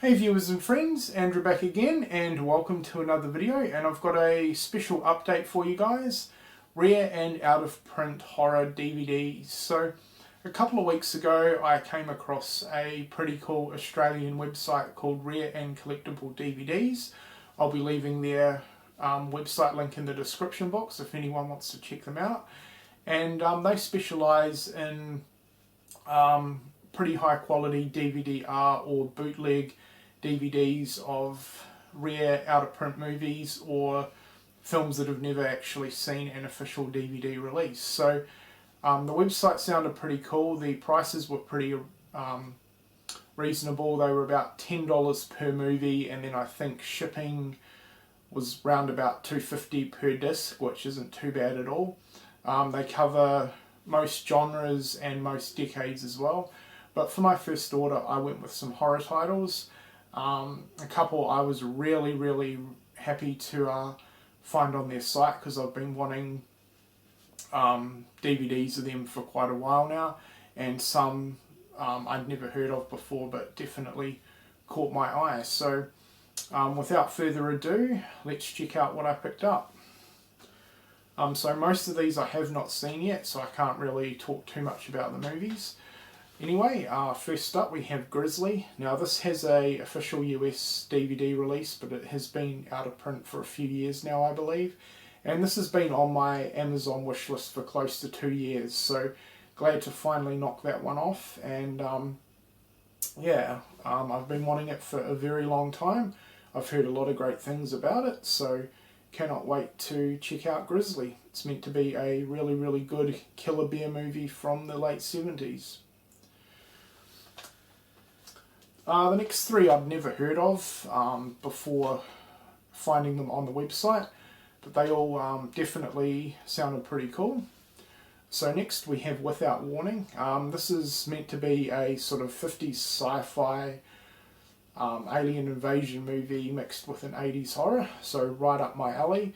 Hey viewers and friends, Andrew back again and welcome to another video, and I've got a special update for you guys. Rare and out of print horror DVDs. So a couple of weeks ago I came across a pretty cool Australian website called Rare and Collectible DVDs. I'll be leaving their website link in the description box if anyone wants to check them out. And they specialise in pretty high quality DVD-R or bootleg DVDs of rare out of print movies or films that have never actually seen an official DVD release. So the website sounded pretty cool. The prices were pretty reasonable. They were about $10 per movie, and then I think shipping was round about $2.50 per disc, which isn't too bad at all. They cover most genres and most decades as well. But for my first order, I went with some horror titles. A couple I was really happy to find on their site because I've been wanting DVDs of them for quite a while now, and some I'd never heard of before but definitely caught my eye. So without further ado, let's check out what I picked up. So most of these I have not seen yet, so I can't really talk too much about the movies. Anyway, first up we have Grizzly. Now this has a official US DVD release, but it has been out of print for a few years now, I believe. And this has been on my Amazon wishlist for close to 2 years, so glad to finally knock that one off. And I've been wanting it for a very long time. I've heard a lot of great things about it, so cannot wait to check out Grizzly. It's meant to be a really good killer bear movie from the late 70s. The next three I'd never heard of before finding them on the website, but they all definitely sounded pretty cool. So next we have Without Warning. This is meant to be a sort of 50s sci-fi alien invasion movie mixed with an 80s horror, so right up my alley.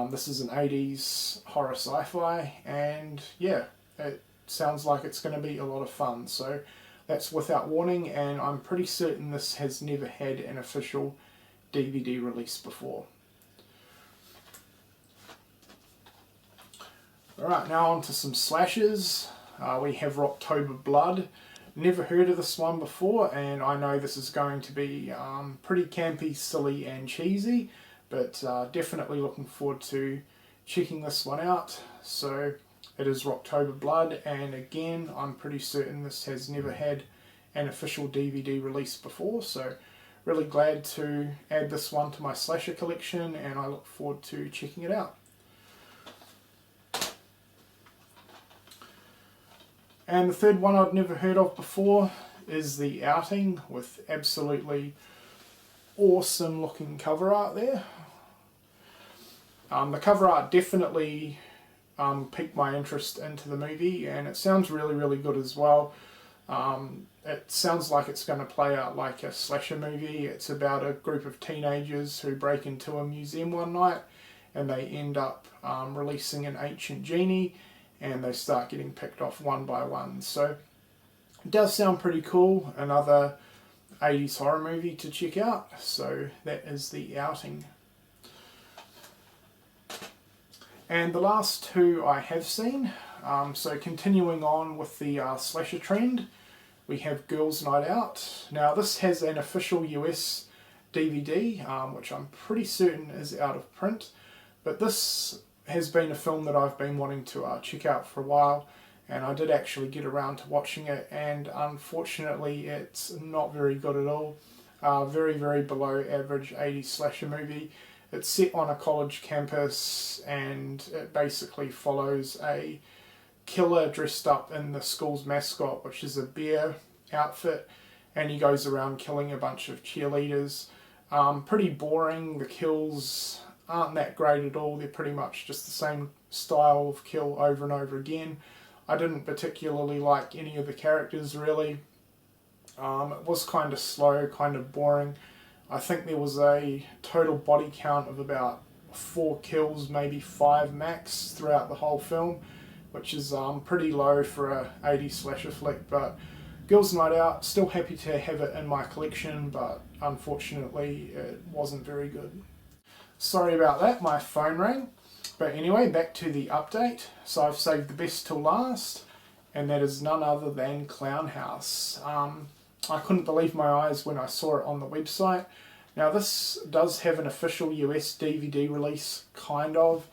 This is an 80s horror sci-fi, and yeah, it sounds like it's going to be a lot of fun. So that's Without Warning, and I'm pretty certain this has never had an official DVD release before. Alright, now on to some slashers. We have Rocktober Blood. Never heard of this one before, and I know this is going to be pretty campy, silly and cheesy, but definitely looking forward to checking this one out. So it is Rocktober Blood, and again I'm pretty certain this has never had an official DVD release before, so really glad to add this one to my slasher collection, and I look forward to checking it out. And the third one I'd never heard of before is The Outing, with absolutely awesome looking cover art there. The cover art definitely piqued my interest into the movie, and it sounds really good as well. It sounds like it's going to play out like a slasher movie. It's about a group of teenagers who break into a museum one night, and they end up releasing an ancient genie, and they start getting picked off one by one. So it does sound pretty cool. Another 80s horror movie to check out. So that is The Outing. And the last two I have seen. So continuing on with the slasher trend, we have Girls Night Out. Now this has an official US DVD, which I'm pretty certain is out of print, but this has been a film that I've been wanting to check out for a while, and I did actually get around to watching it, and unfortunately it's not very good at all. Very below average 80s slasher movie. It's set on a college campus, and it basically follows a killer dressed up in the school's mascot, which is a bear outfit, and he goes around killing a bunch of cheerleaders. Pretty boring. The kills aren't that great at all. They're pretty much just the same style of kill over and over again. I didn't particularly like any of the characters really. It was kind of slow, kind of boring. I think there was a total body count of about 4 kills, maybe 5 max throughout the whole film, which is pretty low for a 80s slasher flick, but Girls Night Out, still happy to have it in my collection, but unfortunately it wasn't very good. Sorry about that, my phone rang. But anyway, back to the update. So I've saved the best till last, and that is none other than Clown House. I couldn't believe my eyes when I saw it on the website. Now this does have an official US DVD release, kind of.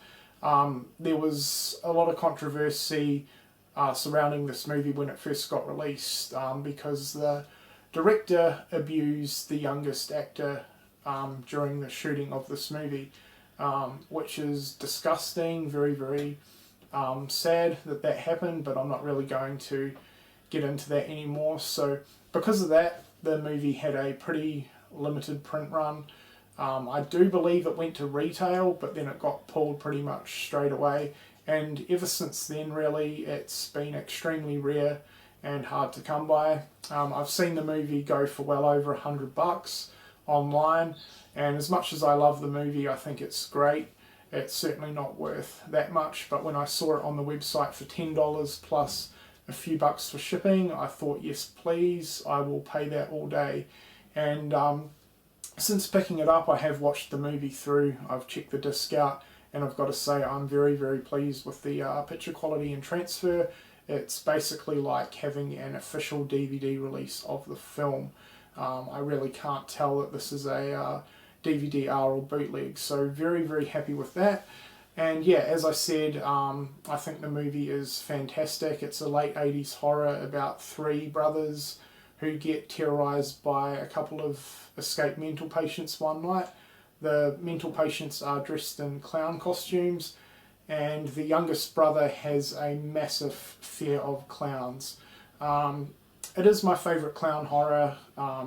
There was a lot of controversy surrounding this movie when it first got released, because the director abused the youngest actor during the shooting of this movie, which is disgusting, very, very sad that that happened, but I'm not really going to get into that anymore. So because of that, the movie had a pretty limited print run. I do believe it went to retail, but then it got pulled pretty much straight away, and ever since then really it's been extremely rare and hard to come by. I've seen the movie go for well over $100 online, and as much as I love the movie, I think it's great, it's certainly not worth that much. But when I saw it on the website for $10 plus a few bucks for shipping, I thought, yes please, I will pay that all day. And since picking it up, I have watched the movie through, I've checked the disc out, and I've got to say I'm very, very pleased with the picture quality and transfer. It's basically like having an official DVD release of the film. I really can't tell that this is a DVD-R or bootleg, so very, very happy with that. And yeah, as I said, I think the movie is fantastic. It's a late 80s horror about three brothers who get terrorised by a couple of escaped mental patients one night. The mental patients are dressed in clown costumes, and the youngest brother has a massive fear of clowns. It is my favourite clown horror.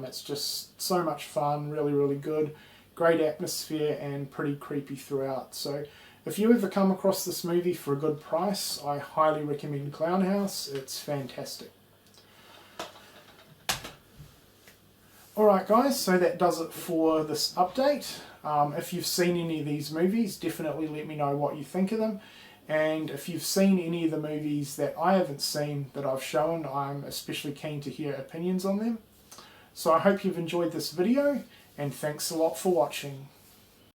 It's just so much fun, really, really good. Great atmosphere and pretty creepy throughout. So if you ever come across this movie for a good price, I highly recommend Clown House. It's fantastic. Alright guys, so that does it for this update. If you've seen any of these movies, definitely let me know what you think of them. And if you've seen any of the movies that I haven't seen that I've shown, I'm especially keen to hear opinions on them. So I hope you've enjoyed this video, and thanks a lot for watching.